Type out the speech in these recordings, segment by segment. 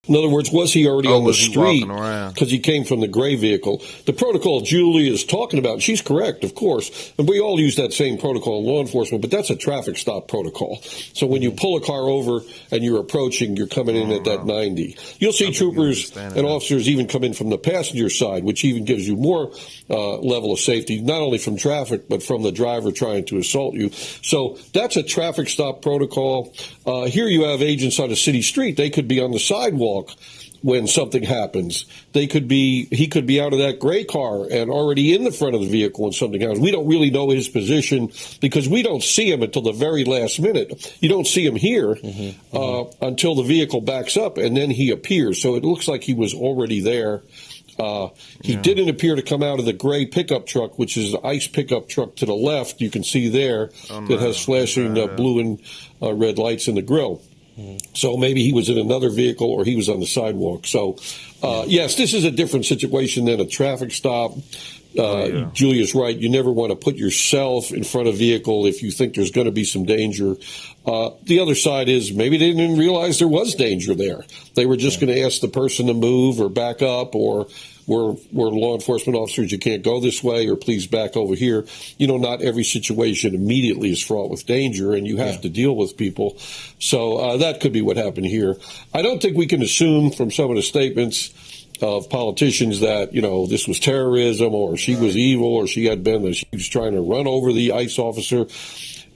In other words, was he already on the street? Because he came from the gray vehicle. The protocol Julie is talking about, she's correct, of course, and we all use that same protocol in law enforcement, but that's a traffic stop protocol. So when you pull a car over and you're approaching, you're coming in at that 90. You'll see troopers and officers even come in from the passenger side, which even gives you more level of safety, not only from traffic, but from the driver trying to assault you. So that's a traffic stop protocol. Here you have agents on a city street. They could be on the sidewalk when something happens. He could be out of that gray car and already in the front of the vehicle when something happens. We don't really know his position because we don't see him until the very last minute. You don't see him here until the vehicle backs up, and then he appears. So it looks like he was already there. He didn't appear to come out of the gray pickup truck, which is the ICE pickup truck to the left. You can see there that has flashing blue and red lights in the grill. So maybe he was in another vehicle or he was on the sidewalk. So, yes, this is a different situation than a traffic stop. Julia's right. You never want to put yourself in front of a vehicle if you think there's going to be some danger. The other side is maybe they didn't realize there was danger there. They were just going to ask the person to move or back up, or we're law enforcement officers, you can't go this way, or please back over here. You know, not every situation immediately is fraught with danger, and you have to deal with people. So that could be what happened here. I don't think we can assume from some of the statements of politicians that, you know, this was terrorism or she was evil or she was trying to run over the ICE officer.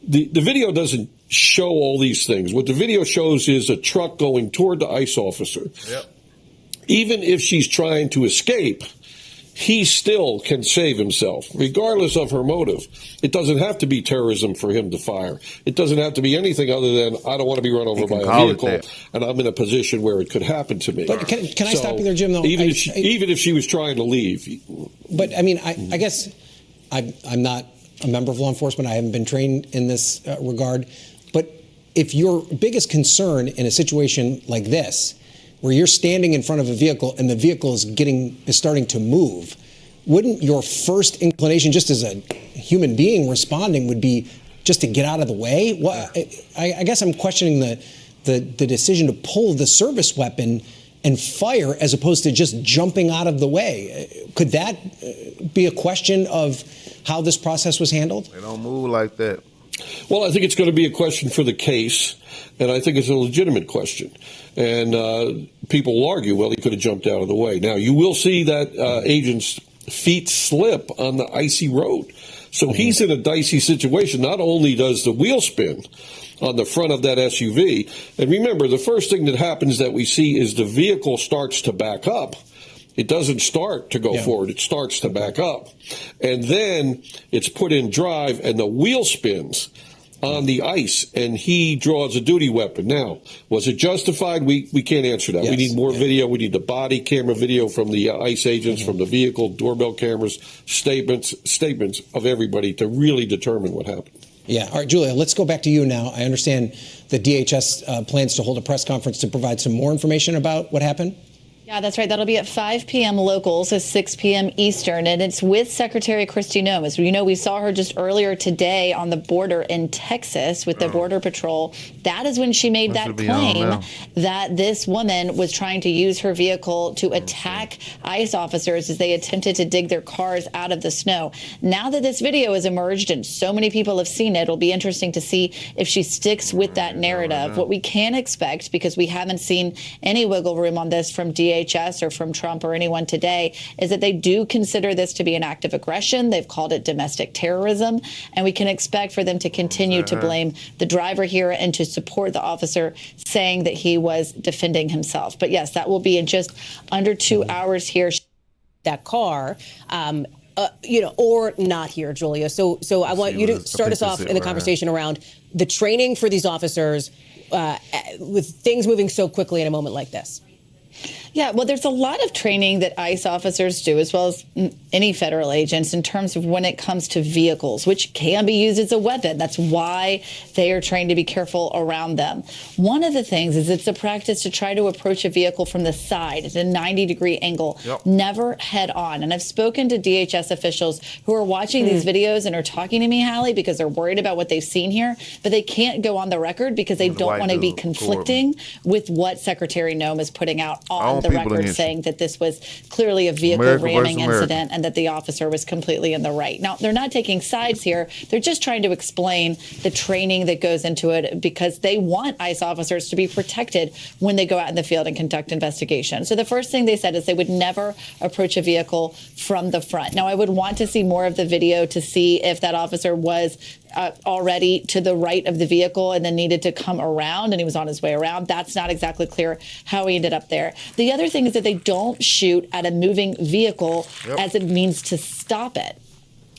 The video doesn't show all these things. What the video shows is a truck going toward the ICE officer. Yep. Even if she's trying to escape, he still can save himself, regardless of her motive. It doesn't have to be terrorism for him to fire. It doesn't have to be anything other than, I don't want to be run over by a vehicle, and I'm in a position where it could happen to me. But can I stop you there, Jim, though? Even if she was trying to leave. But, I mean, I guess I'm not a member of law enforcement. I haven't been trained in this regard. But if your biggest concern in a situation like this, where you're standing in front of a vehicle and the vehicle is starting to move, wouldn't your first inclination, just as a human being responding, would be just to get out of the way? Well, I guess I'm questioning the decision to pull the service weapon and fire as opposed to just jumping out of the way. Could that be a question of how this process was handled? They don't move like that. Well, I think it's going to be a question for the case, and I think it's a legitimate question. And people will argue, well, he could have jumped out of the way. Now, you will see that agent's feet slip on the icy road. So he's in a dicey situation. Not only does the wheel spin on the front of that SUV, and remember, the first thing that happens that we see is the vehicle starts to back up. It doesn't start to go forward. It starts to back up. And then it's put in drive, and the wheel spins on the ice, and he draws a duty weapon. Now, was it justified? We can't answer that. Yes. We need more video. We need the body camera video from the ICE agents, from the vehicle, doorbell cameras, statements of everybody to really determine what happened. Yeah. All right, Julia, let's go back to you now. I understand the DHS plans to hold a press conference to provide some more information about what happened. Yeah, that's right. That'll be at 5 p.m. local, so 6 p.m. Eastern, and it's with Secretary Kristi Noem. As you know, we saw her just earlier today on the border in Texas with the Border Patrol. That is when she made that claim that this woman was trying to use her vehicle to attack ICE officers as they attempted to dig their cars out of the snow. Now that this video has emerged and so many people have seen it, it'll be interesting to see if she sticks with that narrative. What we can expect, because we haven't seen any wiggle room on this from DHS or from Trump or anyone today, is that they do consider this to be an act of aggression. They've called it domestic terrorism, and we can expect for them to continue to blame the driver here and to support the officer saying that he was defending himself. But yes, that will be in just under 2 hours here. That car, or not here, Julia. So I want you to start us off in the conversation around the training for these officers with things moving so quickly in a moment like this. Yeah, well, there's a lot of training that ICE officers do, as well as any federal agents, in terms of when it comes to vehicles, which can be used as a weapon. That's why they are trained to be careful around them. One of the things is it's a practice to try to approach a vehicle from the side at a 90-degree angle, never head on. And I've spoken to DHS officials who are watching these videos and are talking to me, Hallie, because they're worried about what they've seen here, but they can't go on the record because they don't want to be conflicting with what Secretary Noem is putting out on the record, saying that this was clearly a vehicle ramming incident and that the officer was completely in the right. Now, they're not taking sides here. They're just trying to explain the training that goes into it because they want ICE officers to be protected when they go out in the field and conduct investigations. So the first thing they said is they would never approach a vehicle from the front. Now, I would want to see more of the video to see if that officer was already to the right of the vehicle and then needed to come around and he was on his way around. That's not exactly clear how he ended up there. The other thing is that they don't shoot at a moving vehicle as it means to stop it.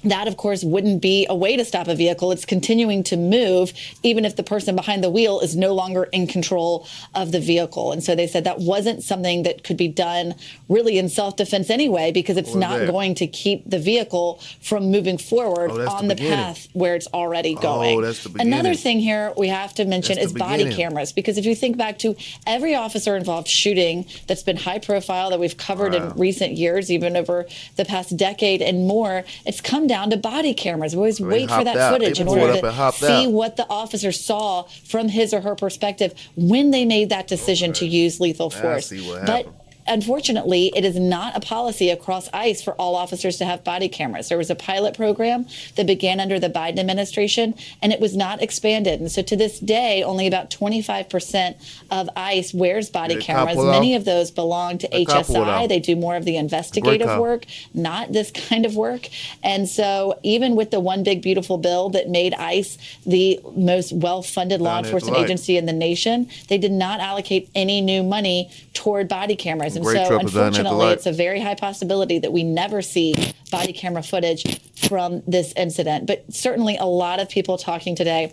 That, of course, wouldn't be a way to stop a vehicle. It's continuing to move, even if the person behind the wheel is no longer in control of the vehicle. And so they said that wasn't something that could be done really in self-defense anyway, because it's not going to keep the vehicle from moving forward on the path where it's already going. Another thing here we have to mention is body cameras, because if you think back to every officer involved shooting that's been high profile that we've covered in recent years, even over the past decade and more, it's come down to body cameras. We always wait for that footage in order to see what the officer saw from his or her perspective when they made that decision to use lethal force. But unfortunately, it is not a policy across ICE for all officers to have body cameras. There was a pilot program that began under the Biden administration, and it was not expanded. And so to this day, only about 25% of ICE wears body cameras. Many of those belong to HSI. They do more of the investigative work, not this kind of work. And so even with the one big beautiful bill that made ICE the most well-funded law enforcement agency in the nation, they did not allocate any new money toward body cameras. And so, unfortunately, it's a very high possibility that we never see body camera footage from this incident. But certainly a lot of people talking today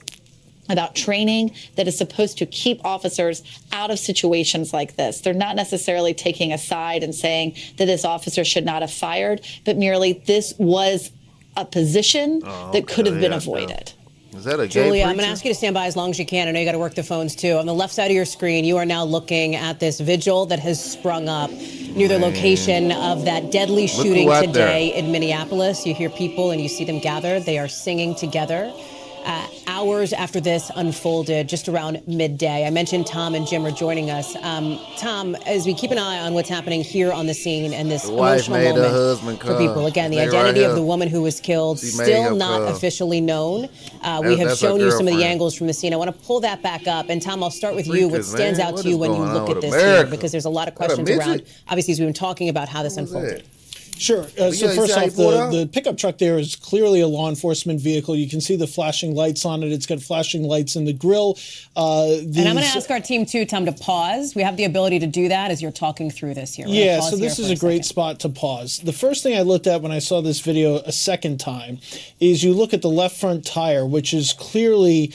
about training that is supposed to keep officers out of situations like this. They're not necessarily taking a side and saying that this officer should not have fired, but merely this was a position that could have been avoided. Is that a Julia, I'm going to ask you to stand by as long as you can. I know you got to work the phones too. On the left side of your screen, you are now looking at this vigil that has sprung up near the location of that deadly shooting today in Minneapolis. You hear people and you see them gather. They are singing together. Hours after this unfolded, just around midday. I mentioned Tom and Jim are joining us. Tom, as we keep an eye on what's happening here on the scene and this emotional moment for people, again, the identity of the woman who was killed still not officially known. We have shown you some of the angles from the scene. I want to pull that back up. And Tom, I'll start with you. What stands out to you when you look at this here? Because there's a lot of questions around, obviously, as we've been talking about how this unfolded. Sure. So first off, the pickup truck there is clearly a law enforcement vehicle. You can see the flashing lights on it. It's got flashing lights in the grill. And I'm going to ask our team, too, Tom, to pause. We have the ability to do that as you're talking through this here. Yeah, so this is a great spot to pause. The first thing I looked at when I saw this video a second time is you look at the left front tire, which is clearly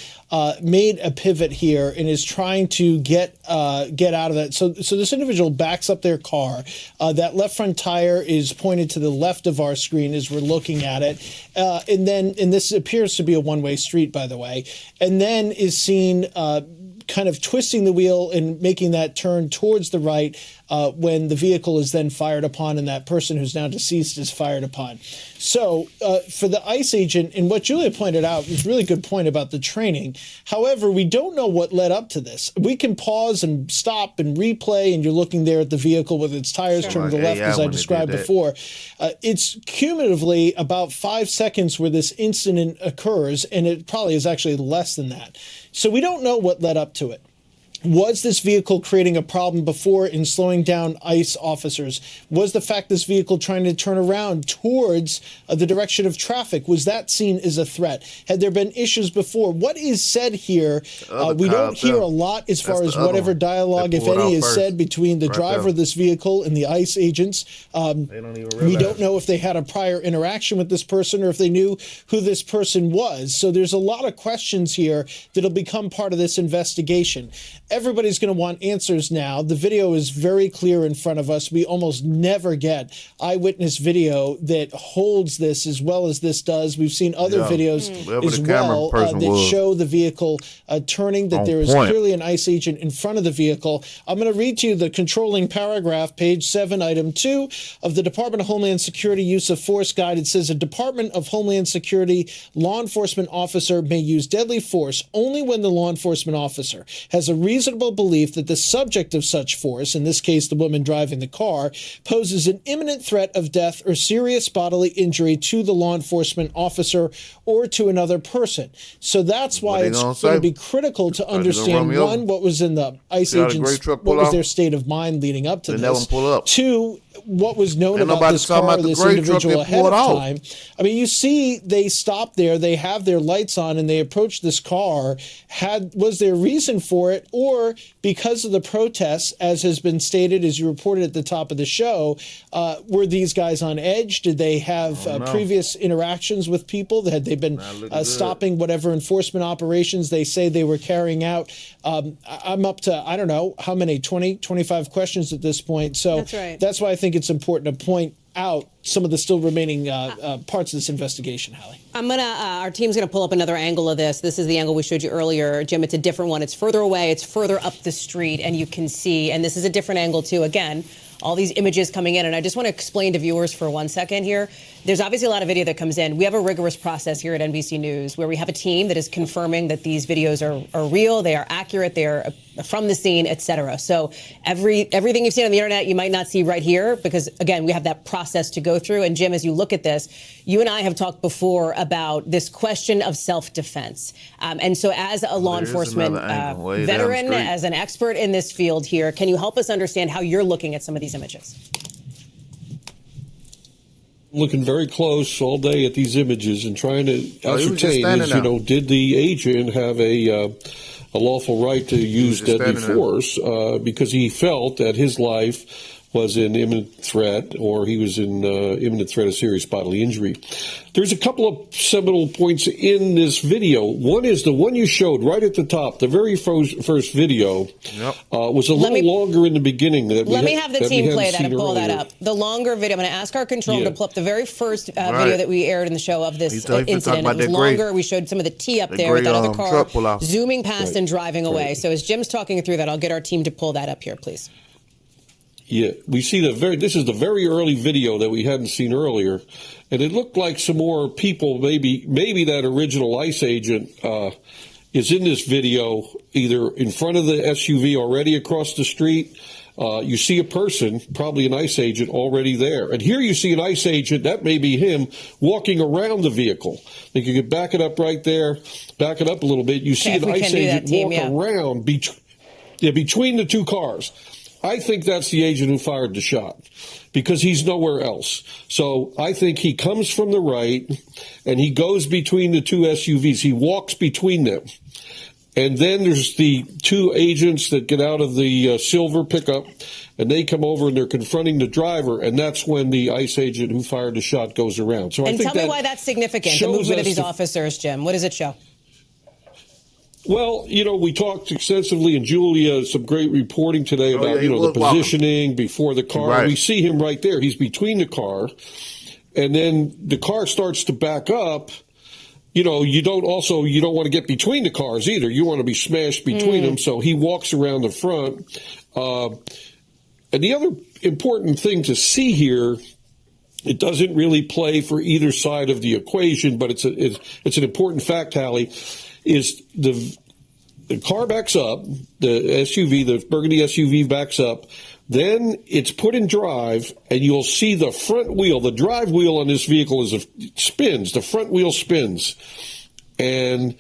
made a pivot here and is trying to get out of that. So this individual backs up their car. That left front tire is pointed to the left of our screen as we're looking at it. And this appears to be a one-way street, by the way, and then is seen kind of twisting the wheel and making that turn towards the right when the vehicle is then fired upon and that person who's now deceased is fired upon. So for the ICE agent, and what Julia pointed out was a really good point about the training. However, we don't know what led up to this. We can pause and stop and replay, and you're looking there at the vehicle with its tires turned to the left, as I described before. It's cumulatively about 5 seconds where this incident occurs, and it probably is actually less than that. So we don't know what led up to it. Was this vehicle creating a problem before in slowing down ICE officers? Was the fact this vehicle trying to turn around towards the direction of traffic, was that seen as a threat? Had there been issues before? What is said here? We don't hear a lot as far as whatever dialogue, if any, is said between the driver of this vehicle and the ICE agents. We don't know if they had a prior interaction with this person or if they knew who this person was. So there's a lot of questions here that'll become part of this investigation. everybody's going to want answers now. The video is very clear in front of us. We almost never get eyewitness video that holds this as well as this does. We've seen other videos as well that show the vehicle turning, that there is clearly an ICE agent in front of the vehicle. I'm going to read to you the controlling paragraph, page 7, item 2 of the Department of Homeland Security Use of Force Guide. It says a Department of Homeland Security law enforcement officer may use deadly force only when the law enforcement officer has a reasonable belief that the subject of such force, in this case the woman driving the car, poses an imminent threat of death or serious bodily injury to the law enforcement officer or to another person. So that's why it's going to be critical to understand, one, what was in the ICE agents, what was their state of mind leading up to this. Two, what was known about this car, this individual ahead of time. I mean, you see they stop there, they have their lights on, and they approach this car. Was there reason for it, or because of the protests, as has been stated, as you reported at the top of the show, were these guys on edge? Did they have previous interactions with people? Had they been stopping whatever enforcement operations they say they were carrying out? I'm up to, I don't know, how many, 20, 25 questions at this point. So that's why I think it's important to point out some of the still remaining parts of this investigation, Hallie. Our team's gonna pull up another angle of this. This is the angle we showed you earlier, Jim. It's a different one. It's further away. It's further up the street, and you can see. And this is a different angle too. Again, all these images coming in, and I just want to explain to viewers for 1 second here. There's obviously a lot of video that comes in. We have a rigorous process here at NBC News where we have a team that is confirming that these videos are real, they are accurate, they are from the scene, et cetera. So everything you've seen on the internet, you might not see right here because, again, we have that process to go through. And Jim, as you look at this, you and I have talked before about this question of self-defense. And so as a law enforcement veteran, as an expert in this field here, can you help us understand how you're looking at some of these images? Looking very close all day at these images and trying to ascertain, did the agent have a lawful right to use deadly force because he felt that his life was in imminent threat or he was in imminent threat of serious bodily injury. There's a couple of seminal points in this video. One is the one you showed right at the top, the very first video was a little longer in the beginning. Let me have the team play that and pull that up. The longer video, I'm going to ask our controller to pull up the very first video that we aired in the show of this incident. It was longer. We showed some of the tee up there with that other car zooming past and driving away. So as Jim's talking through that, I'll get our team to pull that up here, please. Yeah, we see this is the very early video that we hadn't seen earlier, and it looked like some more people, maybe that original ICE agent is in this video, either in front of the SUV already across the street. You see a person, probably an ICE agent, already there. And here you see an ICE agent, that may be him, walking around the vehicle. I think you could back it up right there, back it up a little bit. You see an ICE agent walk around between the two cars. I think that's the agent who fired the shot because he's nowhere else. So I think he comes from the right and he goes between the two SUVs. He walks between them. And then there's the two agents that get out of the silver pickup and they come over and they're confronting the driver. And that's when the ICE agent who fired the shot goes around. So I think tell me why that's significant, the movement of these officers, Jim. What does it show? Well, we talked extensively, and Julia, some great reporting today about, the positioning before the car. Right. We see him right there. He's between the car, and then the car starts to back up. You don't want to get between the cars either. You want to be smashed between them. So he walks around the front. And the other important thing to see here, it doesn't really play for either side of the equation, but it's an important fact, Hallie, is the car backs up, the SUV, the burgundy SUV backs up, then it's put in drive, and you'll see the front wheel, the drive wheel on this vehicle spins, the front wheel spins. And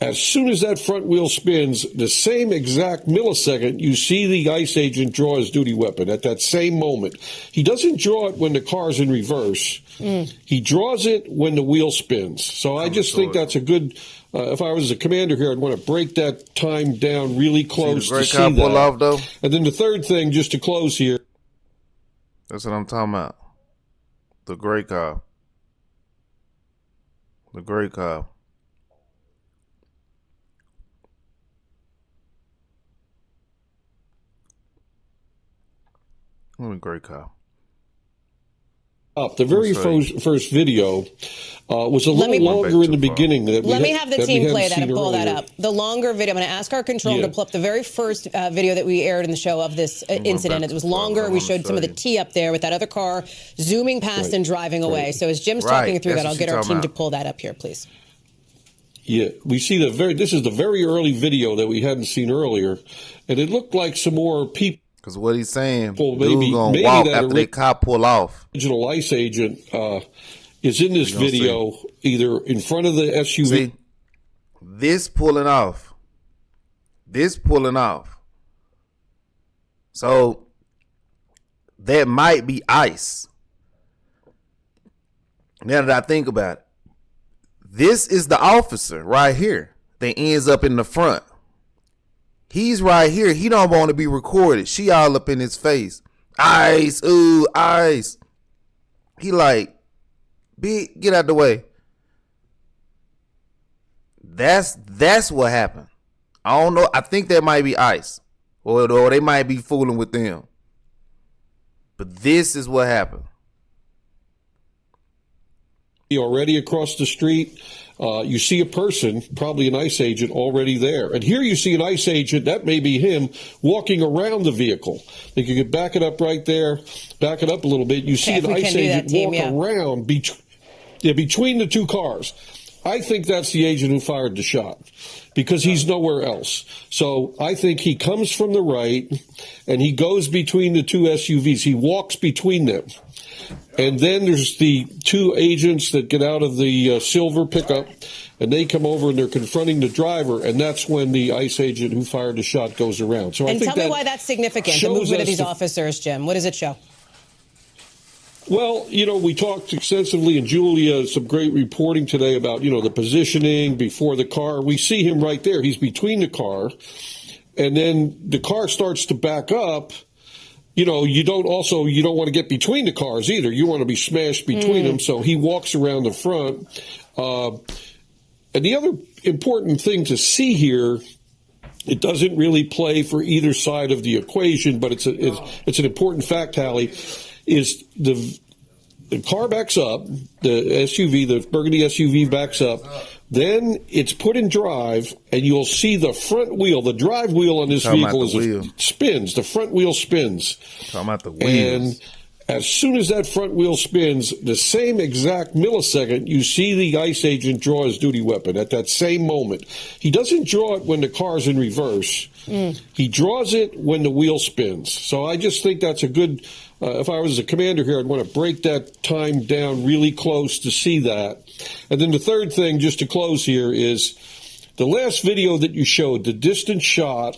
as soon as that front wheel spins, the same exact millisecond, you see the ICE agent draw his duty weapon at that same moment. He doesn't draw it when the car's in reverse. He draws it when the wheel spins. So I just think that's a good... if I was a commander here, I'd want to break that time down really close to see that. And then the third thing, just to close here. That's what I'm talking about. The gray car. The gray car. What a great cop. The very first video was a little longer in the beginning. Let me have the team play that and pull that up. The longer video, I'm going to ask our control to pull up the very first video that we aired in the show of this incident. It was longer. We showed some of the tee up there with that other car zooming past and driving away. So as Jim's talking through that, I'll get our team to pull that up here, please. Yeah, we see this is the very early video that we hadn't seen earlier, and it looked like some more people. Because what he's saying, maybe gonna walk after the cop pull off. Original ICE agent is in this video, either in front of the SUV. See, this pulling off. So that might be ICE. Now that I think about it, this is the officer right here that ends up in the front. He's right here. He don't want to be recorded. She all up in his face. ICE, ooh, ICE. He like, get out the way. That's what happened. I don't know. I think that might be ICE. Or they might be fooling with them. But this is what happened. Already across the street, you see a person, probably an ICE agent, already there. And here you see an ICE agent, that may be him, walking around the vehicle. I think you could back it up right there, back it up a little bit. You see an ICE agent walk around between the two cars. I think that's the agent who fired the shot because he's nowhere else. So I think he comes from the right and he goes between the two SUVs. He walks between them. And then there's the two agents that get out of the silver pickup, and they come over and they're confronting the driver, and that's when the ICE agent who fired the shot goes around. So and tell me why that's significant, the movement of these officers, Jim. What does it show? Well, we talked extensively, and Julia, some great reporting today about, the positioning before the car. We see him right there. He's between the car, and then the car starts to back up. You don't want to get between the cars either. You want to be smashed between them. So he walks around the front. And the other important thing to see here, it doesn't really play for either side of the equation, but it's an important fact, Hallie, is the car backs up, the SUV, the burgundy SUV backs up. Then it's put in drive, and you'll see the front wheel, the drive wheel on this vehicle spins. The front wheel spins. Talking about the wheels. And as soon as that front wheel spins, the same exact millisecond, you see the ICE agent draw his duty weapon at that same moment. He doesn't draw it when the car's in reverse. He draws it when the wheel spins. So I just think that's a good, if I was a commander here, I'd want to break that time down really close to see that. And then the third thing, just to close here, is the last video that you showed, the distant shot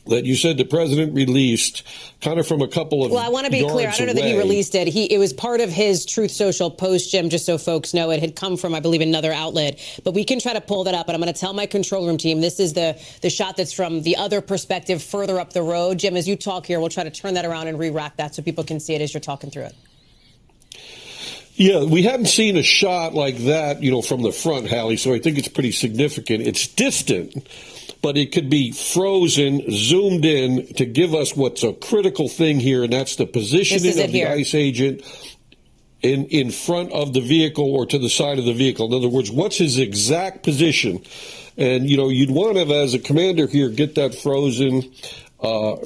that you said the president released, kind of from a couple of Well, I want to be clear. I don't know that he released it. It was part of his Truth Social post, Jim, just so folks know. It had come from, I believe, another outlet. But we can try to pull that up, and I'm going to tell my control room team this is the shot that's from the other perspective further up the road. Jim, as you talk here, we'll try to turn that around and re-rack that so people can see it as you're talking through it. Yeah, we hadn't seen a shot like that, from the front, Hallie, so I think it's pretty significant. It's distant, but it could be frozen, zoomed in to give us what's a critical thing here, and that's the positioning of the ICE agent in front of the vehicle or to the side of the vehicle. In other words, what's his exact position? And, you'd want to, as a commander here, get that frozen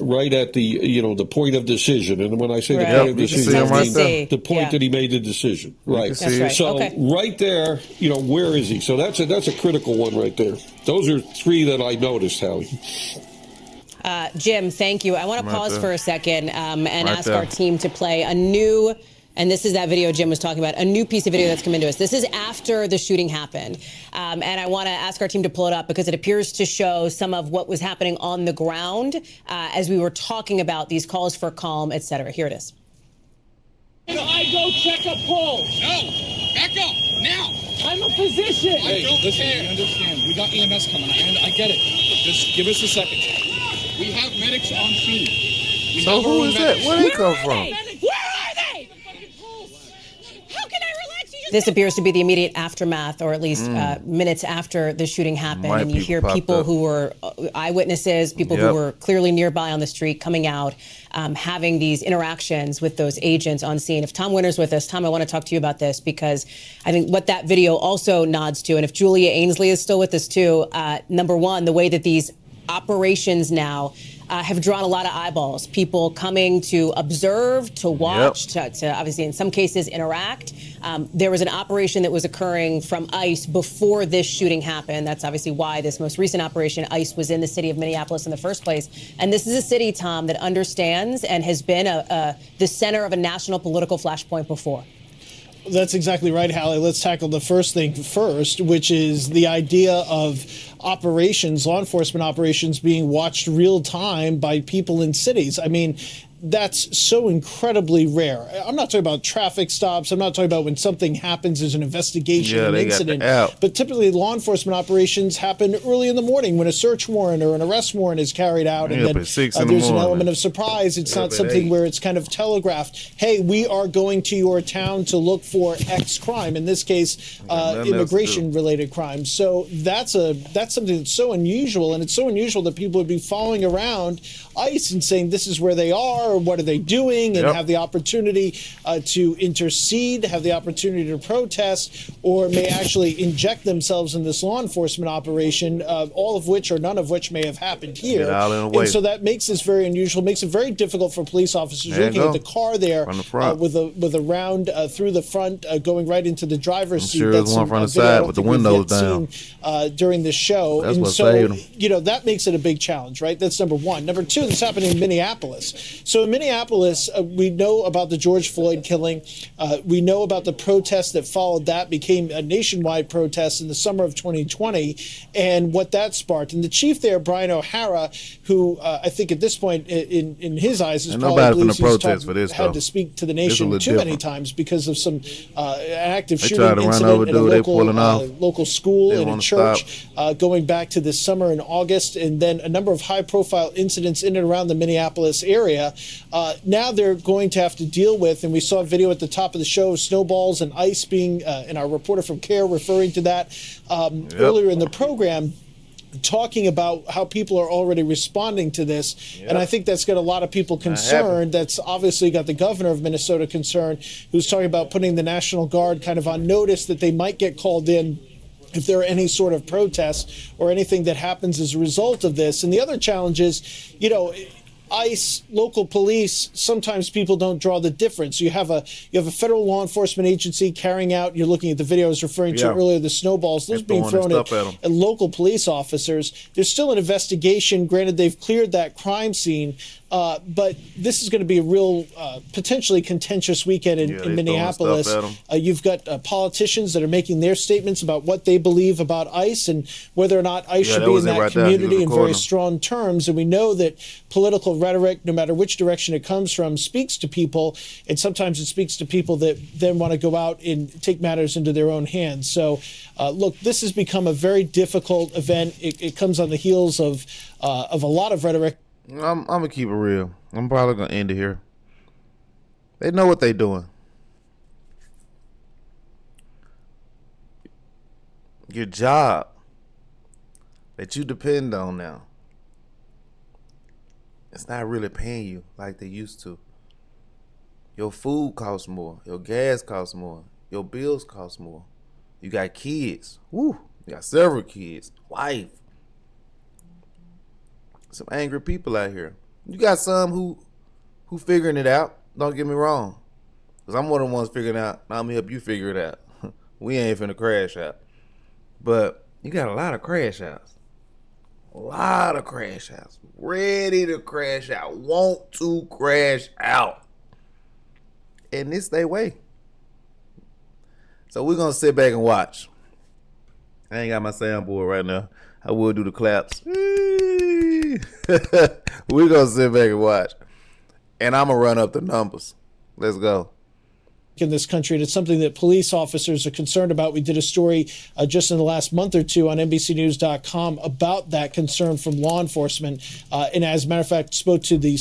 right at the, the point of decision. And when I say the point of decision, I mean the point that he made the decision. Right. That's right. So right there, where is he? So that's a critical one right there. Those are three that I noticed, Hallie. Jim, thank you. I want to pause for a second and ask our team to play a new, and this is that video Jim was talking about, a new piece of video that's come into us. This is after the shooting happened. And I want to ask our team to pull it up because it appears to show some of what was happening on the ground as we were talking about these calls for calm, et cetera. Here it is. Can I go check a pole? No, back up, now. I'm a physician. Hey, listen, we understand. We got EMS coming. I get it. Just give us a second. We have medics on scene. So who is that? Where did he come from? Where are they? How can I relax? You This appears to be the immediate aftermath, or at least minutes after the shooting happened. Might and you be hear popped people up. who were eyewitnesses, people who were clearly nearby on the street coming out, having these interactions with those agents on scene. If Tom Winter's with us, Tom, I want to talk to you about this because I think what that video also nods to, and if Julia Ainsley is still with us too, number one, the way that these operations now have drawn a lot of eyeballs, people coming to observe, to watch, to obviously in some cases interact. There was an operation that was occurring from ICE before this shooting happened. That's obviously why this most recent operation, ICE was in the city of Minneapolis in the first place. And this is a city, Tom, that understands and has been the center of a national political flashpoint before. That's exactly right, Hallie. Let's tackle the first thing first, which is the idea of operations, law enforcement operations, being watched real time by people in cities. I mean, that's so incredibly rare. I'm not talking about traffic stops. I'm not talking about when something happens, there's an investigation, an incident. But typically law enforcement operations happen early in the morning when a search warrant or an arrest warrant is carried out. And then there's an element of surprise. It's not something where it's kind of telegraphed, hey, we are going to your town to look for X crime. In this case, immigration-related crimes. So that's something that's so unusual. And it's so unusual that people would be following around ICE and saying this is where they are, or what are they doing, and have the opportunity to intercede, have the opportunity to protest, or may actually inject themselves in this law enforcement operation, all of which or none of which may have happened here. And so that makes this very unusual, makes it very difficult for police officers. Looking at the car there with a round through the front, going right into the driver's seat. That's one from the side with the windows down. During this show. That's and what so, saved them. that makes it a big challenge, right? That's number one. Number two, this happened in Minneapolis. So in Minneapolis, we know about the George Floyd killing. We know about the protest that followed that, became a nationwide protest in the summer of 2020, and what that sparked. And the chief there, Brian O'Hara, who I think at this point, in his eyes, is probably had to speak to the nation too many times because of some active shooting incident in a local school and a church going back to this summer in August, and then a number of high-profile incidents in and around the Minneapolis area. Now they're going to have to deal with, and we saw a video at the top of the show of snowballs and ice being, and our reporter from CARE referring to that earlier in the program, talking about how people are already responding to this. And I think that's got a lot of people concerned. That's obviously got the governor of Minnesota concerned, who's talking about putting the National Guard kind of on notice that they might get called in if there are any sort of protests or anything that happens as a result of this. And the other challenge is, ICE, local police, sometimes people don't draw the difference. You have a federal law enforcement agency carrying out, you're looking at the video I was referring to earlier, the snowballs, those being thrown at local police officers. There's still an investigation. Granted, they've cleared that crime scene, but this is going to be a real potentially contentious weekend in Minneapolis. You've got politicians that are making their statements about what they believe about ICE and whether or not ICE should be in that community in very strong terms. And we know that political rhetoric, no matter which direction it comes from, speaks to people, and sometimes it speaks to people that then want to go out and take matters into their own hands. So, look, this has become a very difficult event. It comes on the heels of a lot of rhetoric. I'm gonna keep it real. I'm probably gonna end it here. They know what they're doing. Your job that you depend on now, it's not really paying you like they used to. Your food costs more. Your gas costs more. Your bills cost more. You got kids. Woo! You got several kids. Wife. Some angry people out here. You got some who figuring it out. Don't get me wrong. Because I'm one of the ones figuring it out. Now I'm going to help you figure it out. We ain't finna crash out. But you got a lot of crash outs. A lot of crash outs. Ready to crash out. Want to crash out. And this their way. So we're going to sit back and watch. I ain't got my soundboard right now. I will do the claps. We're going to sit back and watch. And I'm going to run up the numbers. Let's go. in this country, and it's something that police officers are concerned about. We did a story just in the last month or two on NBCnews.com about that concern from law enforcement, and as a matter of fact, spoke to the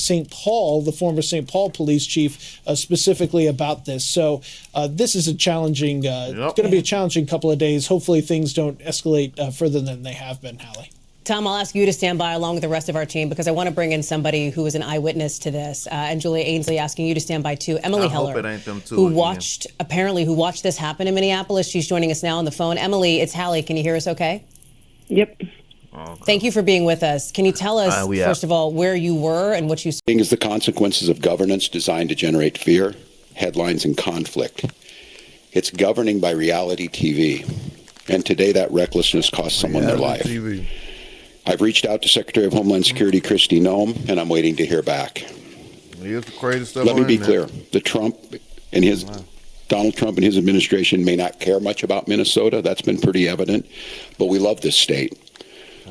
former St. Paul police chief, specifically about this. So this is a challenging, it's going to be a challenging couple of days. Hopefully things don't escalate further than they have been, Hallie. Tom, I'll ask you to stand by along with the rest of our team because I want to bring in somebody who is an eyewitness to this. And Julia Ainsley asking you to stand by too. Emily Heller, who watched this happen in Minneapolis. She's joining us now on the phone. Emily, it's Hallie. Can you hear us okay? Yep. Okay. Thank you for being with us. Can you tell us, first of all, where you were and what you saw? Is the consequences of governance designed to generate fear, headlines, and conflict. It's governing by reality TV. And today that recklessness cost someone their life. TV. I've reached out to Secretary of Homeland Security Kristi Noem, and I'm waiting to hear back. Here's the craziest stuff. Let me be clear. Donald Trump and his administration may not care much about Minnesota. That's been pretty evident. But we love this state.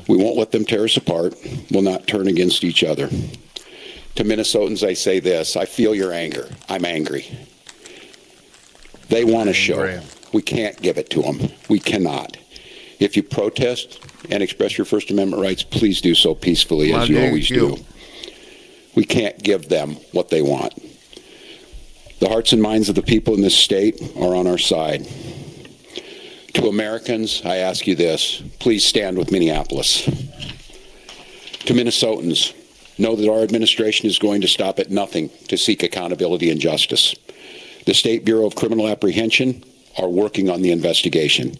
We won't let them tear us apart. We'll not turn against each other. To Minnesotans, I say this. I feel your anger. I'm angry. They want a show. We can't give it to them. We cannot. If you protest and express your First Amendment rights, please do so peacefully, as you always do. We can't give them what they want. The hearts and minds of the people in this state are on our side. To Americans, I ask you this. Please stand with Minneapolis. To Minnesotans, know that our administration is going to stop at nothing to seek accountability and justice. The State Bureau of Criminal Apprehension are working on the investigation.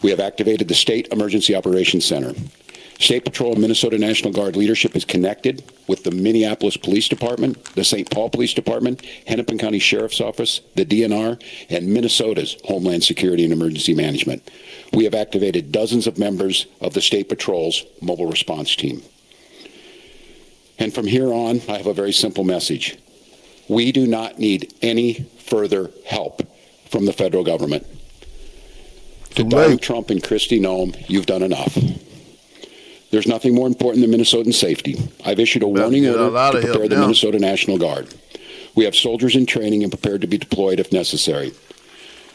We have activated the State Emergency Operations Center. State Patrol and Minnesota National Guard leadership is connected with the Minneapolis Police Department, the St. Paul Police Department, Hennepin County Sheriff's Office, the DNR, and Minnesota's Homeland Security and Emergency Management. We have activated dozens of members of the State Patrol's mobile response team. And from here on, I have a very simple message. We do not need any further help from the federal government. To Donald Trump and Kristi Noem, you've done enough. There's nothing more important than Minnesotan safety. I've issued a warning order to prepare the Minnesota National Guard. We have soldiers in training and prepared to be deployed if necessary.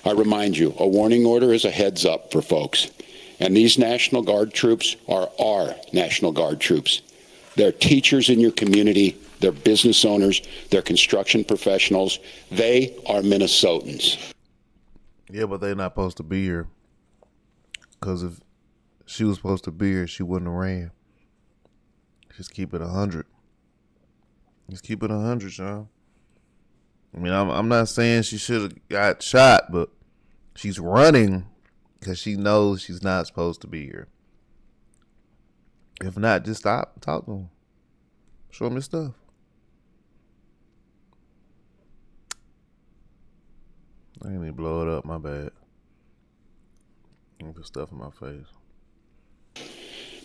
I remind you, a warning order is a heads up for folks. And these National Guard troops are our National Guard troops. They're teachers in your community. They're business owners. They're construction professionals. They are Minnesotans. Yeah, but they're not supposed to be here. Because if she was supposed to be here, she wouldn't have ran. Just keep it 100. Just keep it 100, Sean. I mean, I'm not saying she should have got shot, but she's running because she knows she's not supposed to be here. If not, just stop. Talk to him. Show him his stuff. I didn't even blow it up. My bad. Put stuff in my face.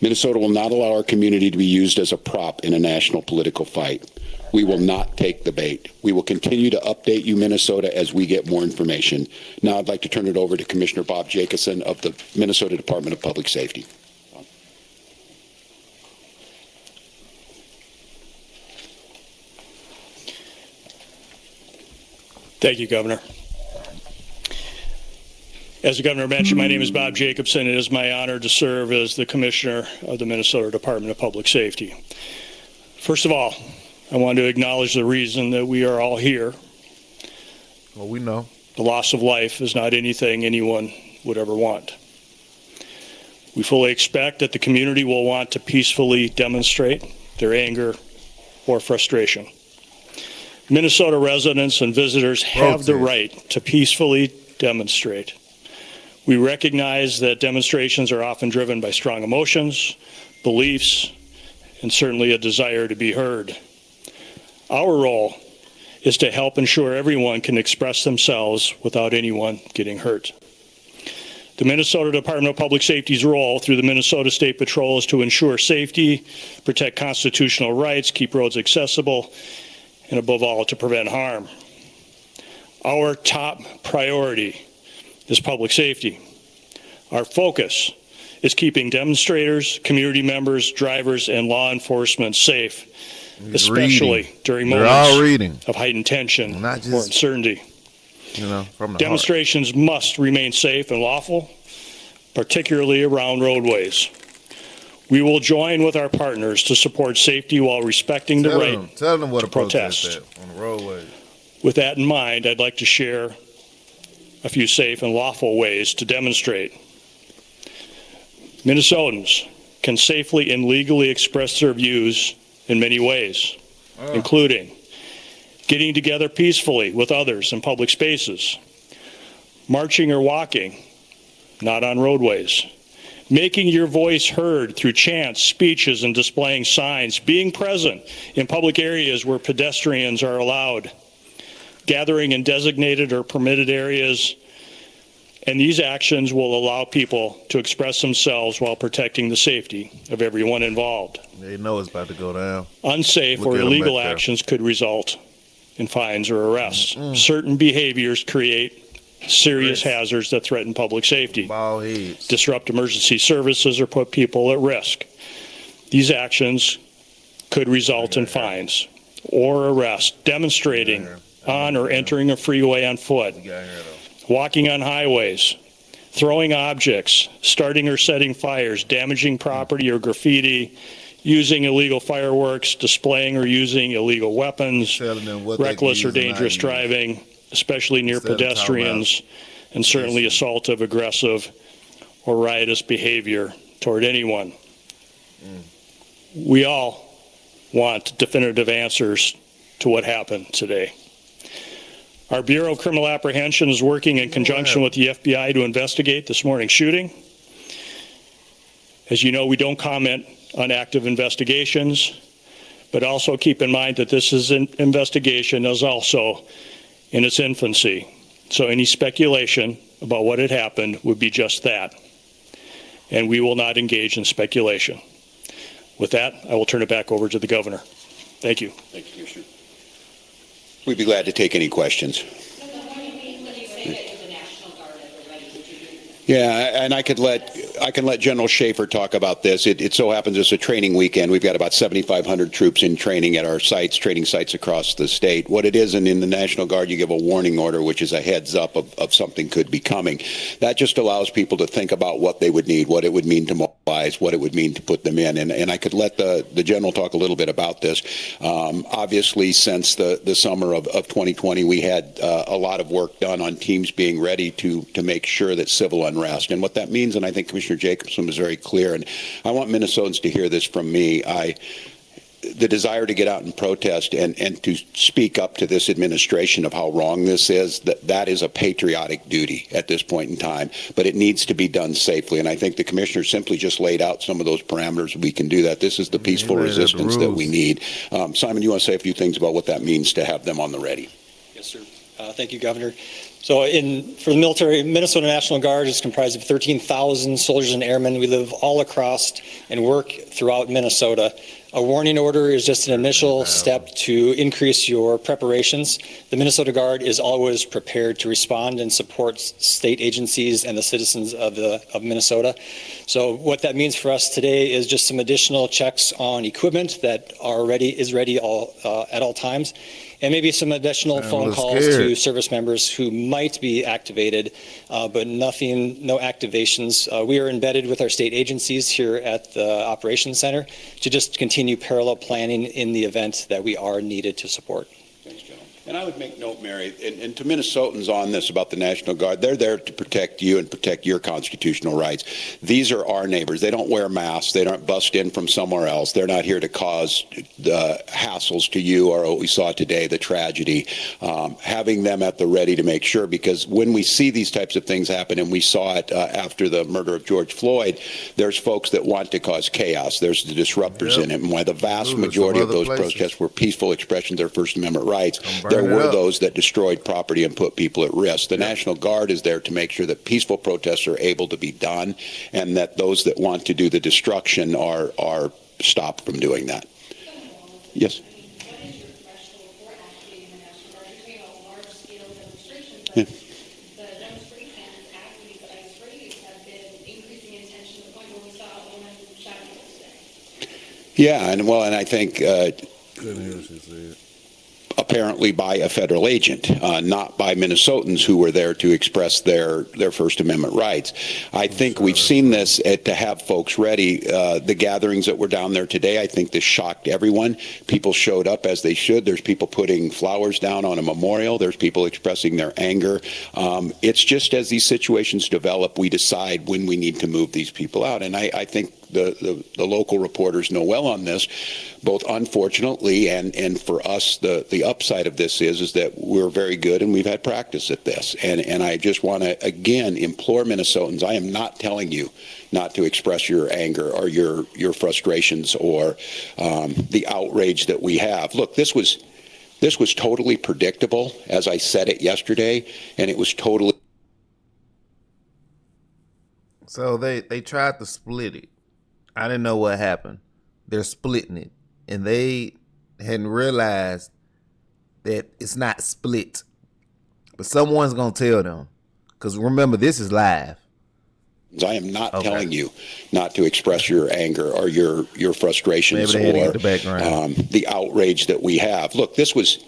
Minnesota will not allow our community to be used as a prop in a national political fight. We will not take the bait. We will continue to update you, Minnesota, as we get more information. Now I'd like to turn it over to Commissioner Bob Jacobson of the Minnesota Department of Public Safety. Thank you, Governor. As the Governor mentioned, my name is Bob Jacobson. It is my honor to serve as the Commissioner of the Minnesota Department of Public Safety. First of all, I want to acknowledge the reason that we are all here. Well, we know. The loss of life is not anything anyone would ever want. We fully expect that the community will want to peacefully demonstrate their anger or frustration. Minnesota residents and visitors have the right to peacefully demonstrate. We recognize that demonstrations are often driven by strong emotions, beliefs, and certainly a desire to be heard. Our role is to help ensure everyone can express themselves without anyone getting hurt. The Minnesota Department of Public Safety's role through the Minnesota State Patrol is to ensure safety, protect constitutional rights, keep roads accessible, and above all, to prevent harm. Our top priority is public safety. Our focus is keeping demonstrators, community members, drivers, and law enforcement safe, especially during moments of heightened tension or uncertainty. from the Demonstrations must remain safe and lawful, particularly around roadways. We will join with our partners to support safety while respecting the right Tell them what to a protest protest. at on the roadway. With that in mind, I'd like to share a few safe and lawful ways to demonstrate. Minnesotans can safely and legally express their views in many ways, including getting together peacefully with others in public spaces, marching or walking, not on roadways, making your voice heard through chants, speeches, and displaying signs, being present in public areas where pedestrians are allowed, gathering in designated or permitted areas, and these actions will allow people to express themselves while protecting the safety of everyone involved. They know it's about to go down. Unsafe Look or at 'em illegal back there. actions could result in fines or arrests. Certain behaviors create serious hazards that threaten public safety, Bald heads. disrupt emergency services, or put people at risk. These actions could result in fines or arrest. Demonstrating on or entering a freeway on foot, walking on highways, throwing objects, starting or setting fires, damaging property or graffiti, using illegal fireworks, displaying or using illegal weapons, Telling them what they reckless can or use and not dangerous use. driving, especially near Instead of talking pedestrians, and certainly assaultive, aggressive, or riotous behavior toward anyone. We all want definitive answers to what happened today. Our Bureau of Criminal Apprehension is working in conjunction with the FBI to investigate this morning's shooting. As you know, we don't comment on active investigations, but also keep in mind that this is an investigation is also in its infancy. So any speculation about what had happened would be just that. And we will not engage in speculation. With that, I will turn it back over to the governor. Thank you. Thank you, Commissioner. We'd be glad to take any questions. Yeah, and I can let General Schaefer talk about this. It so happens it's a training weekend. We've got about 7,500 troops in training at our sites, training sites across the state. What it is, and in the National Guard, you give a warning order, which is a heads up of something could be coming. That just allows people to think about what they would need, what it would mean to mobilize, what it would mean to put them in. And I could let the general talk a little bit about this. Obviously, since the summer of 2020, we had a lot of work done on teams being ready to make sure that civil unrest. And what that means, and I think Commissioner Jacobson was very clear, and I want Minnesotans to hear this from me, the desire to get out and protest and to speak up to this administration of how wrong this is, that is a patriotic duty at this point in time, but it needs to be done safely. And I think the commissioner simply just laid out some of those parameters. We can do that. This is the peaceful resistance that we need. Simon, you want to say a few things about what that means to have them on the ready? Yes, sir. Thank you, Governor. So for the military, Minnesota National Guard is comprised of 13,000 soldiers and airmen. We live all across and work throughout Minnesota. A warning order is just an initial step to increase your preparations. The Minnesota Guard is always prepared to respond and support state agencies and the citizens of Minnesota. So what that means for us today is just some additional checks on equipment that is ready at all times. And maybe some additional phone calls to service members who might be activated, but no activations. We are embedded with our state agencies here at the Operations Center to just continue parallel planning in the event that we are needed to support. Thanks, John. And I would make note, Mary, and to Minnesotans on this about the National Guard, they're there to protect you and protect your constitutional rights. These are our neighbors. They don't wear masks. They don't bust in from somewhere else. They're not here to cause hassles to you or what we saw today, the tragedy. Having them at the ready to make sure, because when we see these types of things happen, and we saw it after the murder of George Floyd, there's folks that want to cause chaos. There's the disruptors in it. And while the vast majority of those protests were peaceful expressions of their First Amendment rights, there were those that destroyed property and put people at risk. The National Guard is there to make sure that peaceful protests are able to be done and that those that want to do the destruction are stopped from doing that. Yes? Yeah. Yeah, and I think apparently by a federal agent, not by Minnesotans who were there to express their First Amendment rights. I think we've seen this to have folks ready. The gatherings that were down there today, I think this shocked everyone. People showed up as they should. There's people putting flowers down on a memorial. There's people expressing their anger. It's just as these situations develop, we decide when we need to move these people out. And I think the local reporters know well on this, both unfortunately and for us, the upside of this is that we're very good and we've had practice at this. And I just want to, again, implore Minnesotans, I am not telling you not to express your anger or your frustrations or the outrage that we have. Look, this was totally predictable, as I said it yesterday, and it was totally... So they tried to split it. I didn't know what happened. They're splitting it. And they hadn't realized that it's not split. But someone's going to tell them. Because remember, this is live. I am not telling you not to express your anger or your frustrations or the outrage that we have. Look, this was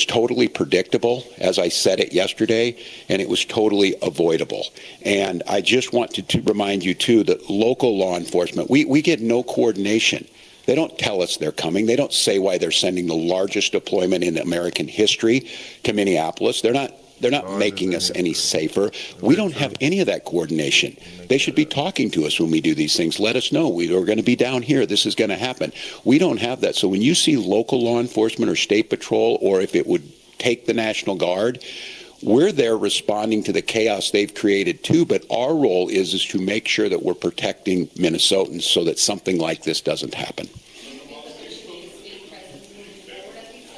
totally predictable, as I said it yesterday, and it was totally avoidable. And I just want to remind you, too, that local law enforcement, we get no coordination. They don't tell us they're coming. They don't say why they're sending the largest deployment in American history to Minneapolis. They're not making us any safer. We don't have any of that coordination. They should be talking to us when we do these things. Let us know. We're going to be down here. This is going to happen. We don't have that. So when you see local law enforcement or state patrol, or if it would take the National Guard, we're there responding to the chaos they've created too. But our role is to make sure that we're protecting Minnesotans so that something like this doesn't happen.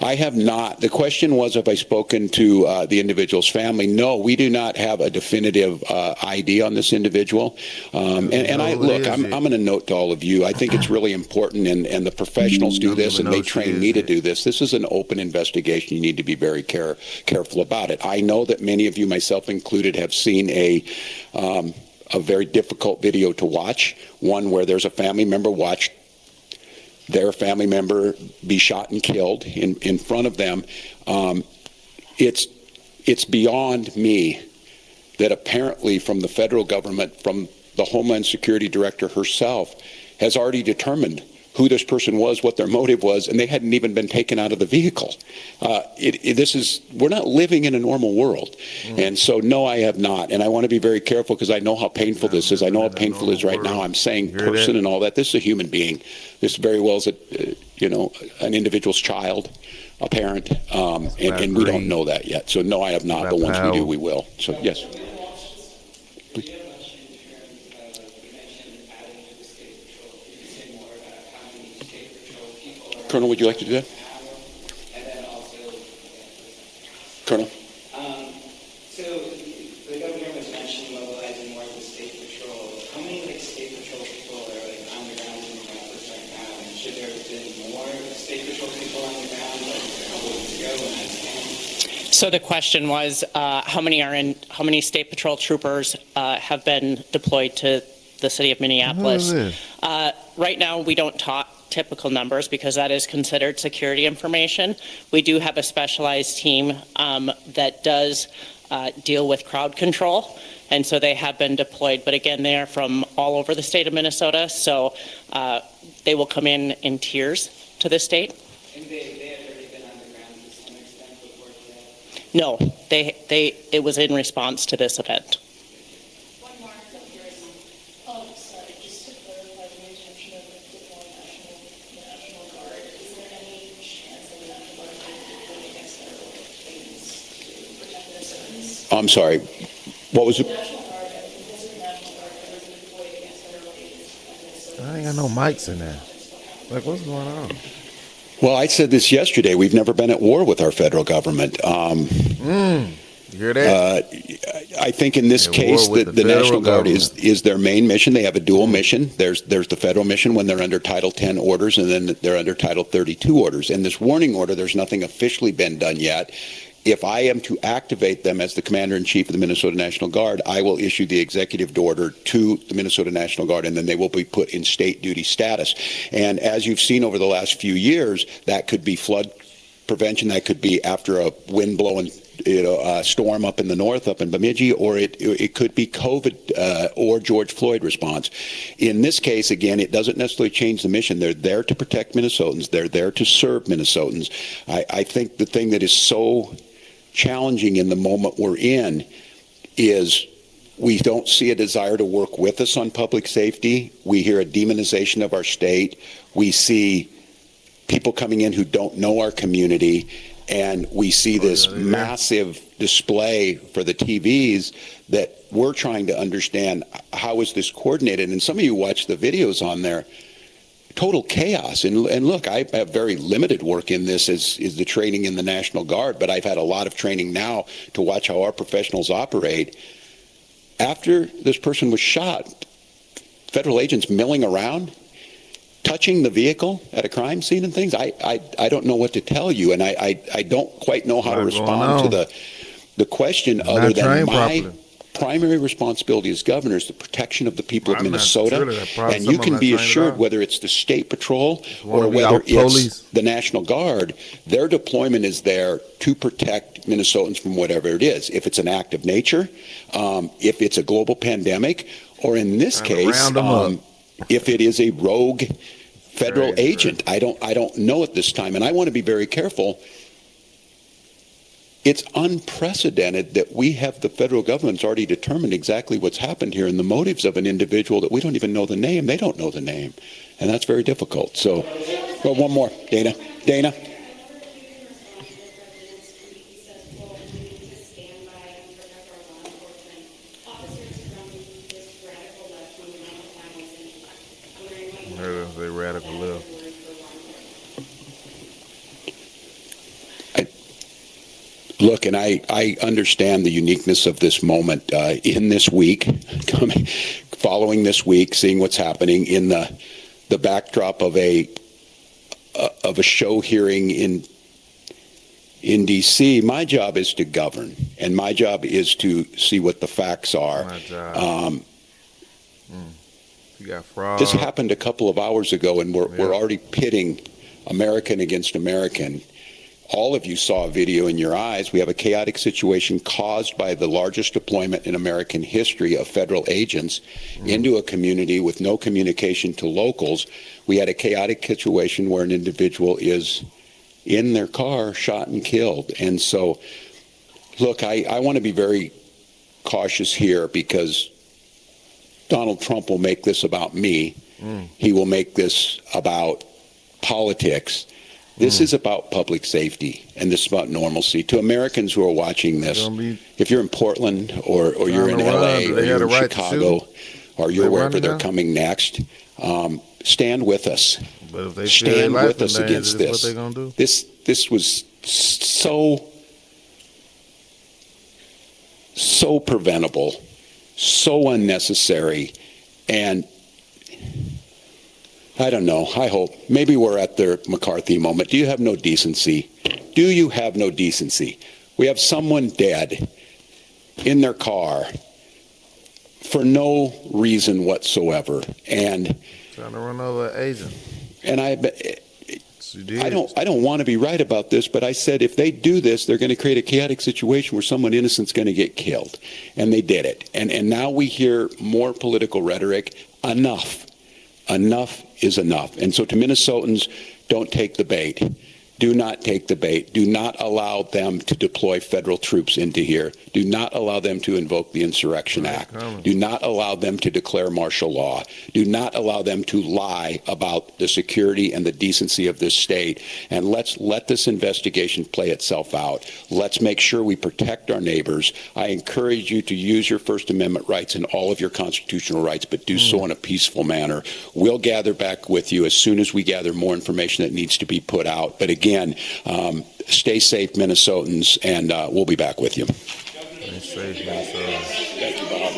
I have not. The question was, have I spoken to the individual's family? No, we do not have a definitive ID on this individual. I'm going to note to all of you, I think it's really important, and the professionals do this, and they train me to do this. This is an open investigation. You need to be very careful about it. I know that many of you, myself included, have seen a very difficult video to watch, one where there's a family member watched their family member be shot and killed in front of them. It's beyond me that apparently from the federal government, from the Homeland Security director herself, has already determined who this person was, what their motive was, and they hadn't even been taken out of the vehicle. We're not living in a normal world. And so, no, I have not. And I want to be very careful because I know how painful this is. I know how painful it is right now. I'm saying person and all that. This is a human being. This very well is an individual's child, a parent, and we don't know that yet. So, no, I have not. But once we do, we will. So, yes. Colonel, would you like to do that? Colonel? So the governor was mentioning mobilizing more of the state patrol. How many state patrol people are on the ground in Minneapolis right now? And should there have been more state patrol people on the ground like a couple weeks ago when I was down? So the question was, how many state patrol troopers have been deployed to the city of Minneapolis? Right now, we don't talk typical numbers because that is considered security information. We do have a specialized team that does deal with crowd control, and so they have been deployed. But again, they are from all over the state of Minnesota, so they will come in tiers to the state. And they had already been on the ground to some extent before today? No, it was in response to this event. I'm sorry. What was it? I ain't got no mics in there. Like, what's going on? Well, I said this yesterday. We've never been at war with our federal government. You hear that? I think in this case, the National Guard is their main mission. They have a dual mission. There's the federal mission when they're under Title 10 orders, and then they're under Title 32 orders. And this warning order, there's nothing officially been done yet. If I am to activate them as the Commander-in-Chief of the Minnesota National Guard, I will issue the executive order to the Minnesota National Guard, and then they will be put in state duty status. And as you've seen over the last few years, that could be flood prevention. That could be after a wind blowing, storm up in the north, up in Bemidji, or it could be COVID or George Floyd response. In this case, again, it doesn't necessarily change the mission. They're there to protect Minnesotans. They're there to serve Minnesotans. I think the thing that is so challenging in the moment we're in is we don't see a desire to work with us on public safety. We hear a demonization of our state. We see people coming in who don't know our community, and we see this massive display for the TVs that we're trying to understand how is this coordinated. And some of you watch the videos on there, total chaos. And look, I have very limited work in this is the training in the National Guard, but I've had a lot of training now to watch how our professionals operate. After this person was shot, federal agents milling around, touching the vehicle at a crime scene and things. I don't know what to tell you, and I don't quite know how to respond to the question other than my primary responsibility as governor is the protection of the people of Minnesota. And you can be assured, whether it's the State Patrol or whether it's the National Guard, their deployment is there to protect Minnesotans from whatever it is. If it's an act of nature, if it's a global pandemic, or in this case, if it is a rogue federal agent. I don't know at this time, and I want to be very careful. It's unprecedented that we have the federal government's already determined exactly what's happened here and the motives of an individual that we don't even know the name. They don't know the name, and that's very difficult. So, well, one more, Dana. They radical left. Look, and I understand the uniqueness of this moment in this week, following this week, seeing what's happening in the backdrop of a show hearing in D.C. My job is to govern, and my job is to see what the facts are. My job. You got fraud. This happened a couple of hours ago, and we're already pitting American against American. All of you saw a video in your eyes. We have a chaotic situation caused by the largest deployment in American history of federal agents into a community with no communication to locals. We had a chaotic situation where an individual is in their car shot and killed. And so, look, I want to be very cautious here because Donald Trump will make this about me. He will make this about politics. This is about public safety, and this is about normalcy. To Americans who are watching this, if you're in Portland or you're in LA or you're in Chicago or you're wherever they're coming next, stand with us. But if they stand with us against this. What they gonna do? This was so preventable, so unnecessary, and I don't know. I hope. Maybe we're at the McCarthy moment. Do you have no decency? Do you have no decency? We have someone dead in their car for no reason whatsoever, and trying to run over an agent. And I don't want to be right about this, but I said if they do this, they're going to create a chaotic situation where someone innocent's going to get killed, and they did it. And now we hear more political rhetoric. Enough is enough. And so to Minnesotans, don't take the bait. Do not take the bait. Do not allow them to deploy federal troops into here. Do not allow them to invoke the Insurrection Act. Do not allow them to declare martial law. Do not allow them to lie about the security and the decency of this state. And let's let this investigation play itself out. Let's make sure we protect our neighbors. I encourage you to use your First Amendment rights and all of your constitutional rights, but do so in a peaceful manner. We'll gather back with you as soon as we gather more information that needs to be put out. But again, stay safe, Minnesotans, and we'll be back with you. Stay safe, Minnesota. Thank you, Bob.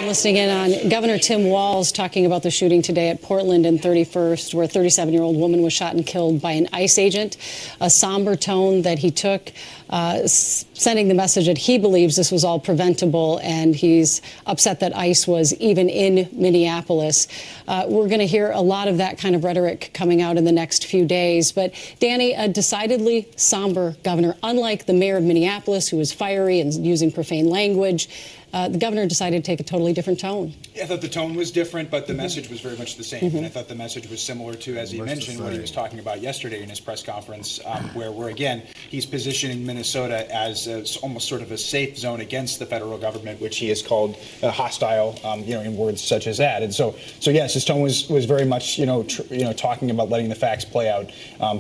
Listening in on Governor Tim Walz talking about the shooting today at Portland and 31st, where a 37-year-old woman was shot and killed by an ICE agent. A somber tone that he took sending the message that he believes this was all preventable, and he's upset that ICE was even in Minneapolis. We're going to hear a lot of that kind of rhetoric coming out in the next few days. But Danny, a decidedly somber governor, unlike the mayor of Minneapolis, who was fiery and using profane language. The governor decided to take a totally different tone. I thought the tone was different, but the message was very much the same. And I thought the message was similar to, as he mentioned, what he was talking about yesterday in his press conference, where again, he's positioning Minnesota as almost sort of a safe zone against the federal government, which he has called hostile, in words such as that. And so yes, his tone was very much, talking about letting the facts play out,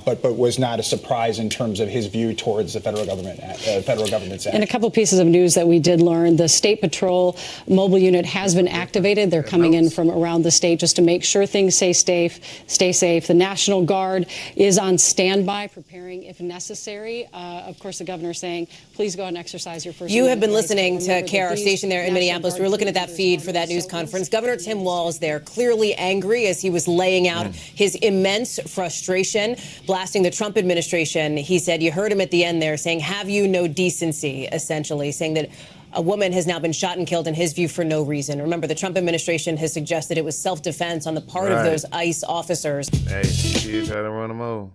but was not a surprise in terms of his view towards the federal government's action. And a couple pieces of news that we did learn: the State Patrol mobile unit has been activated. They're coming in from around the state just to make sure things stay safe. The National Guard is on standby, preparing if necessary. Of course, the governor saying, please go and exercise your First Amendment. You have been rights. listening to KR station there in Minneapolis. We were looking at that feed for that news conference. Governor Tim Walz there, clearly angry as he was laying out his immense frustration, blasting the Trump administration. He said, you heard him at the end there saying, have you no decency, essentially, saying that a woman has now been shot and killed, in his view, for no reason. Remember, the Trump administration has suggested it was self-defense on the part of those ICE officers. Hey, she tried to run them over.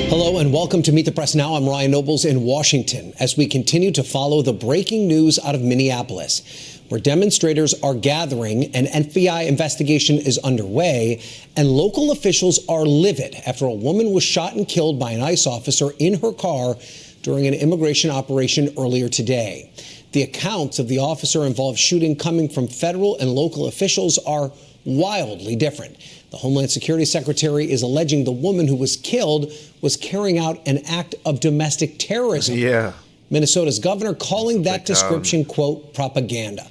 Hello and welcome to Meet the Press Now. I'm Ryan Nobles in Washington as we continue to follow the breaking news out of Minneapolis, where demonstrators are gathering, an FBI investigation is underway, and local officials are livid after a woman was shot and killed by an ICE officer in her car during an immigration operation earlier today. The accounts of the officer-involved shooting coming from federal and local officials are wildly different. The Homeland Security Secretary is alleging the woman who was killed was carrying out an act of domestic terrorism. Yeah. Minnesota's governor calling that description, quote, propaganda.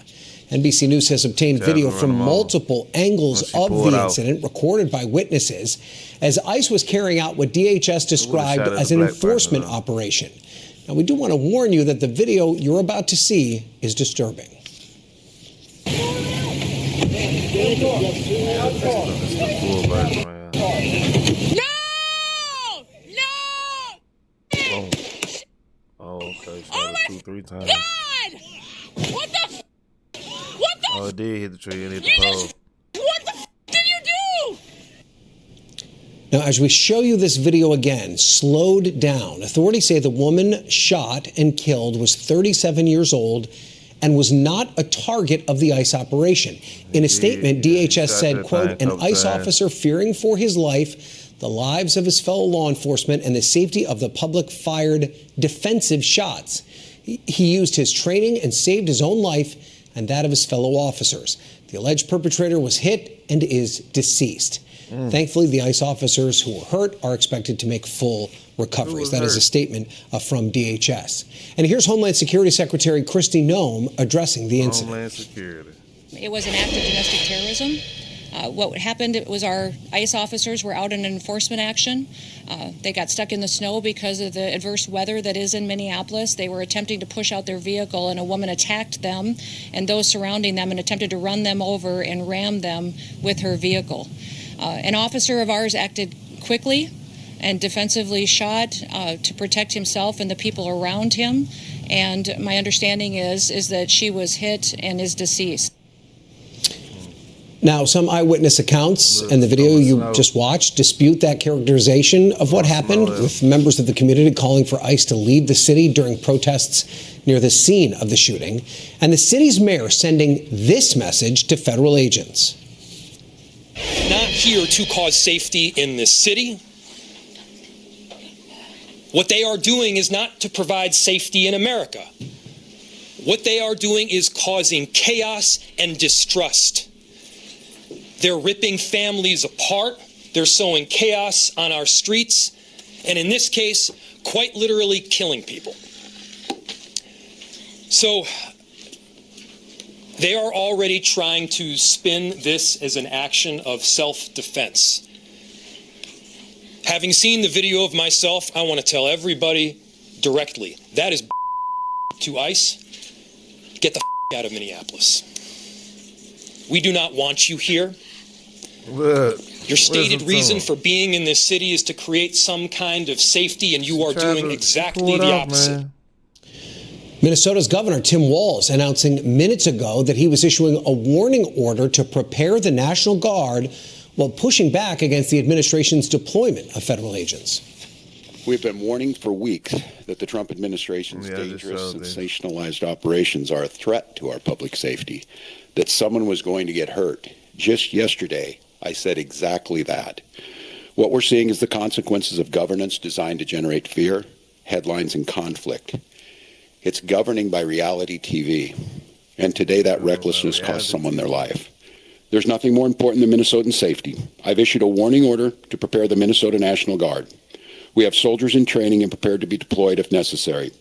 NBC News has obtained video from multiple angles of the incident recorded by witnesses as ICE was carrying out what DHS described as an enforcement operation. Now, we do want to warn you that the video you're about to see is disturbing. Oh, okay. Oh my 2-3 times. God! What the? Oh, it did hit the tree and hit the pole. What the did you do? Now, as we show you this video again, slowed down, authorities say the woman shot and killed was 37 years old and was not a target of the ICE operation. In a statement, DHS said, quote, an ICE officer fearing for his life, the lives of his fellow law enforcement, and the safety of the public fired defensive shots. He used his training and saved his own life and that of his fellow officers. The alleged perpetrator was hit and is deceased. Thankfully, the ICE officers who were hurt are expected to make full recoveries. That is a statement from DHS. And here's Homeland Security Secretary Kristi Noem addressing the incident. Homeland Security. It was an act of domestic terrorism. What happened was our ICE officers were out in an enforcement action. They got stuck in the snow because of the adverse weather that is in Minneapolis. They were attempting to push out their vehicle, and a woman attacked them and those surrounding them and attempted to run them over and ram them with her vehicle. An officer of ours acted quickly and defensively shot to protect himself and the people around him. And my understanding is that she was hit and is deceased. Now, some eyewitness accounts and the video you just watched dispute that characterization of what happened, with members of the community calling for ICE to leave the city during protests near the scene of the shooting, and the city's mayor sending this message to federal agents. Not here to cause safety in this city. What they are doing is not to provide safety in America. What they are doing is causing chaos and distrust. They're ripping families apart. They're sowing chaos on our streets. And in this case, quite literally killing people. So they are already trying to spin this as an action of self-defense. Having seen the video of myself, I want to tell everybody directly, that is to ICE. Get the out of Minneapolis. We do not want you here. Your stated reason for being in this city is to create some kind of safety, and you are doing exactly the opposite. Minnesota's Governor Tim Walz announcing minutes ago that he was issuing a warning order to prepare the National Guard while pushing back against the administration's deployment of federal agents. We've been warning for weeks that the Trump administration's dangerous, sensationalized operations are a threat to our public safety, that someone was going to get hurt. Just yesterday, I said exactly that. What we're seeing is the consequences of governance designed to generate fear, headlines, and conflict. It's governing by reality TV. And today that recklessness cost someone their life. There's nothing more important than Minnesotan safety. I've issued a warning order to prepare the Minnesota National Guard. We have soldiers in training and prepared to be deployed if necessary.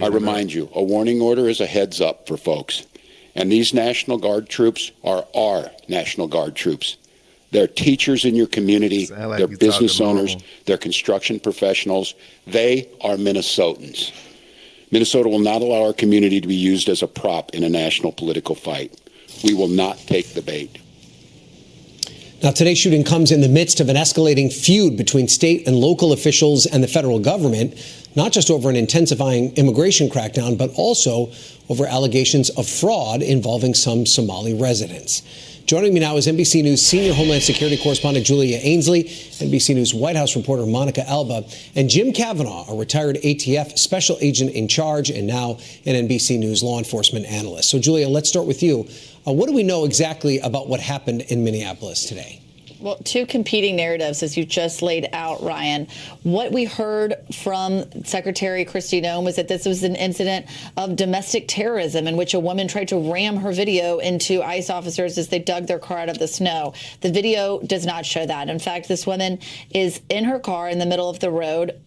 I remind you, a warning order is a heads up for folks. And these National Guard troops are our National Guard troops. They're teachers in your community, they're business owners, they're construction professionals. They are Minnesotans. Minnesota will not allow our community to be used as a prop in a national political fight. We will not take the bait. Now, today's shooting comes in the midst of an escalating feud between state and local officials and the federal government, not just over an intensifying immigration crackdown, but also over allegations of fraud involving some Somali residents. Joining me now is NBC News senior Homeland Security correspondent Julia Ainsley, NBC News White House reporter Monica Alba, and Jim Kavanaugh, a retired ATF special agent in charge and now an NBC News law enforcement analyst. So, Julia, let's start with you. What do we know exactly about what happened in Minneapolis today? Well, two competing narratives, as you just laid out, Ryan. What we heard from Secretary Kristi Noem was that this was an incident of domestic terrorism in which a woman tried to ram her video into ICE officers as they dug their car out of the snow. The video does not show that. In fact, this woman is in her car in the middle of the road,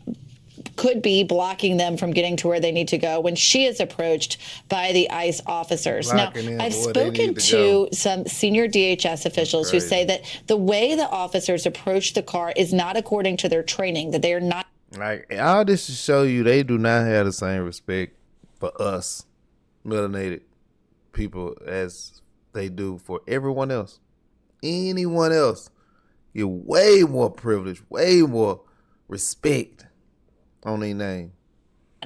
could be blocking them from getting to where they need to go when she is approached by the ICE officers. Now, I've spoken to some senior DHS officials who say that the way the officers approach the car is not according to their training, that they are not. Like, all this to show you they do not have the same respect for us, melanated people, as they do for everyone else. Anyone else, you're way more privileged, way more respect on their name.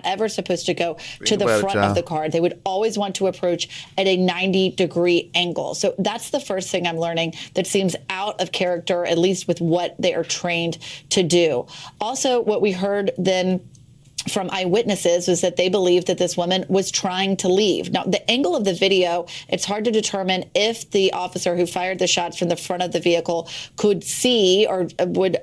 Ever supposed to go to the front of the car. They would always want to approach at a 90-degree angle. So that's the first thing I'm learning that seems out of character, at least with what they are trained to do. Also, what we heard then from eyewitnesses was that they believed that this woman was trying to leave. Now, the angle of the video, it's hard to determine if the officer who fired the shots from the front of the vehicle could see or would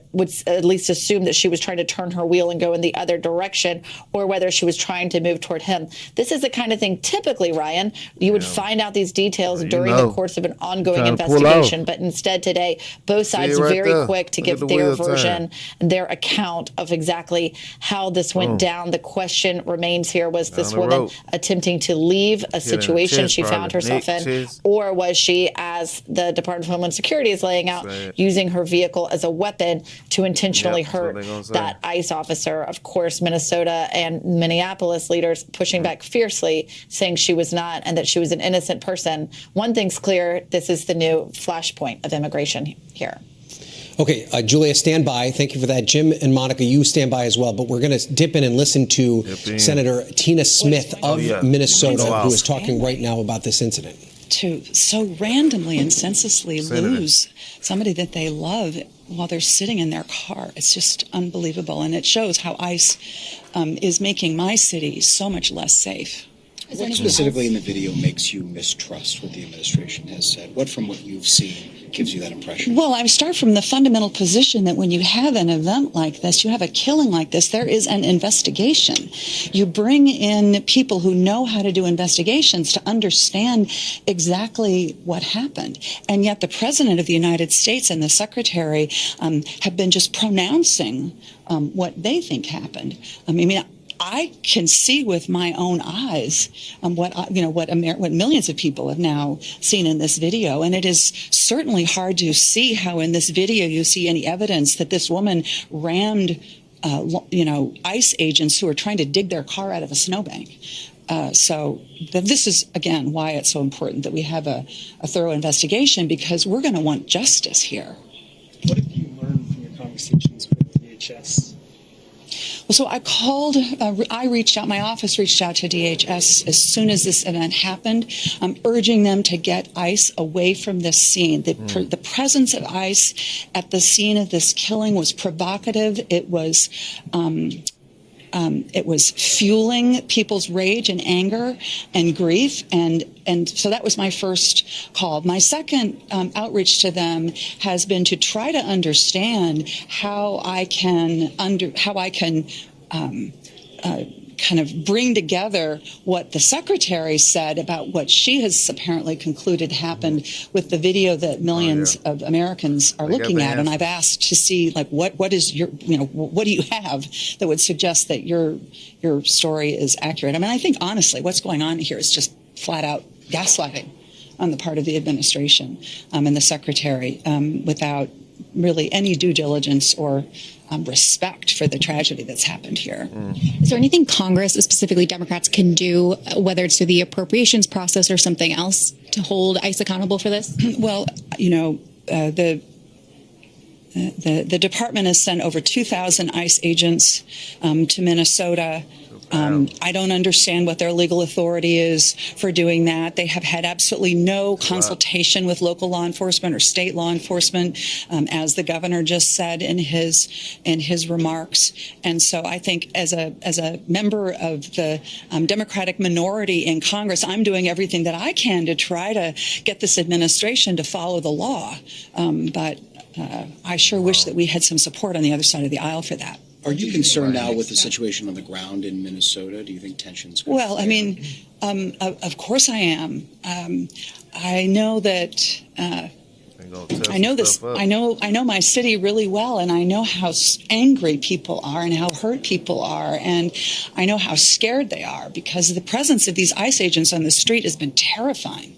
at least assume that she was trying to turn her wheel and go in the other direction, or whether she was trying to move toward him. This is the kind of thing, typically, Ryan, you would find out these details during the course of an ongoing investigation. But instead today, both sides very quick to give their version, their account of exactly how this went down. The question remains here, was this woman attempting to leave a situation she found herself in, or was she, as the Department of Homeland Security is laying out, using her vehicle as a weapon to intentionally hurt that ICE officer? Of course, Minnesota and Minneapolis leaders pushing back fiercely, saying she was not and that she was an innocent person. One thing's clear, this is the new flashpoint of immigration here. Okay, Julia, stand by. Thank you for that. Jim and Monica, you stand by as well. But we're going to dip in and listen to Senator Tina Smith of Minnesota, who is talking right now about this incident. To so randomly and senselessly lose somebody that they love while they're sitting in their car. It's just unbelievable. And it shows how ICE is making my city so much less safe. What specifically in the video makes you mistrust what the administration has said? What from what you've seen gives you that impression? Well, I start from the fundamental position that when you have an event like this, you have a killing like this, there is an investigation. You bring in people who know how to do investigations to understand exactly what happened. And yet the President of the United States and the Secretary have been just pronouncing what they think happened. I mean, I can see with my own eyes what millions of people have now seen in this video, and it is certainly hard to see how in this video you see any evidence that this woman rammed ICE agents who are trying to dig their car out of a snowbank. So this is, again, why it's so important that we have a thorough investigation, because we're going to want justice here. What have you learned from your conversations with DHS? Well, so I called, my office reached out to DHS as soon as this event happened, urging them to get ICE away from this scene. The presence of ICE at the scene of this killing was provocative. It was fueling people's rage and anger and grief, and so that was my first call. My second outreach to them has been to try to understand how I can kind of bring together what the secretary said about what she has apparently concluded happened with the video that millions of Americans are looking at. And I've asked to see, like, what is your, what do you have that would suggest that your story is accurate? I mean, I think honestly, what's going on here is just flat out gaslighting on the part of the administration and the secretary without really any due diligence or respect for the tragedy that's happened here. Is there anything Congress, specifically Democrats, can do, whether it's through the appropriations process or something else, to hold ICE accountable for this? Well, the department has sent over 2,000 ICE agents to Minnesota. I don't understand what their legal authority is for doing that. They have had absolutely no consultation with local law enforcement or state law enforcement, as the governor just said in his remarks. And so I think as a member of the Democratic minority in Congress, I'm doing everything that I can to try to get this administration to follow the law. But I sure wish that we had some support on the other side of the aisle for that. Are you concerned now with the situation on the ground in Minnesota? Do you think tensions? Well, I mean, of course I am. I know that. I know this. I know my city really well, and I know how angry people are and how hurt people are, and I know how scared they are because the presence of these ICE agents on the street has been terrifying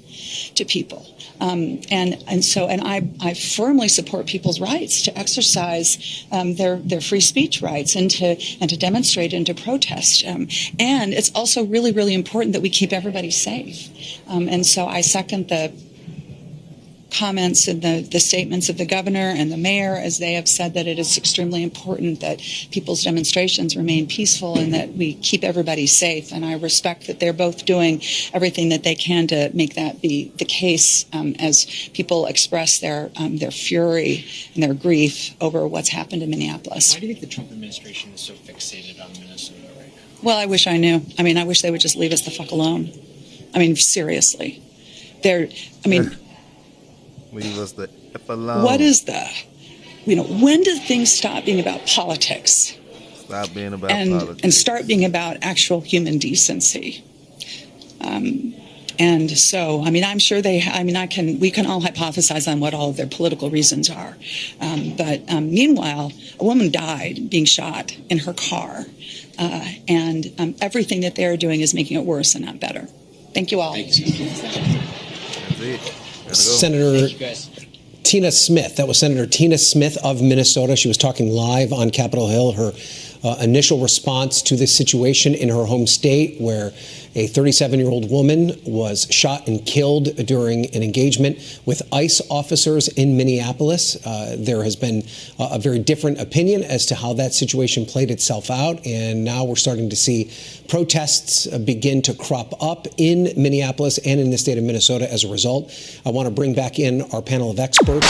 to people. And I firmly support people's rights to exercise their free speech rights and to demonstrate and to protest. And it's also really, really important that we keep everybody safe. And so I second the comments and the statements of the governor and the mayor, as they have said that it is extremely important that people's demonstrations remain peaceful and that we keep everybody safe. And I respect that they're both doing everything that they can to make that be the case as people express their fury and their grief over what's happened in Minneapolis. Why do you think the Trump administration is so fixated on Minnesota right now? Well, I wish I knew. I mean, I wish they would just leave us the fuck alone. I mean, seriously. Leave us the F alone. What is when do things stop being about politics? Stop being about politics. And start being about actual human decency. And so, I mean, I'm sure we can all hypothesize on what all of their political reasons are. But meanwhile, a woman died being shot in her car. And everything that they're doing is making it worse and not better. Thank you all. Thanks. That's it. Senator Tina Smith. That was Senator Tina Smith of Minnesota. She was talking live on Capitol Hill. Her initial response to this situation in her home state, where a 37-year-old woman was shot and killed during an engagement with ICE officers in Minneapolis. There has been a very different opinion as to how that situation played itself out, and now we're starting to see protests begin to crop up in Minneapolis and in the state of Minnesota as a result. I want to bring back in our panel of experts.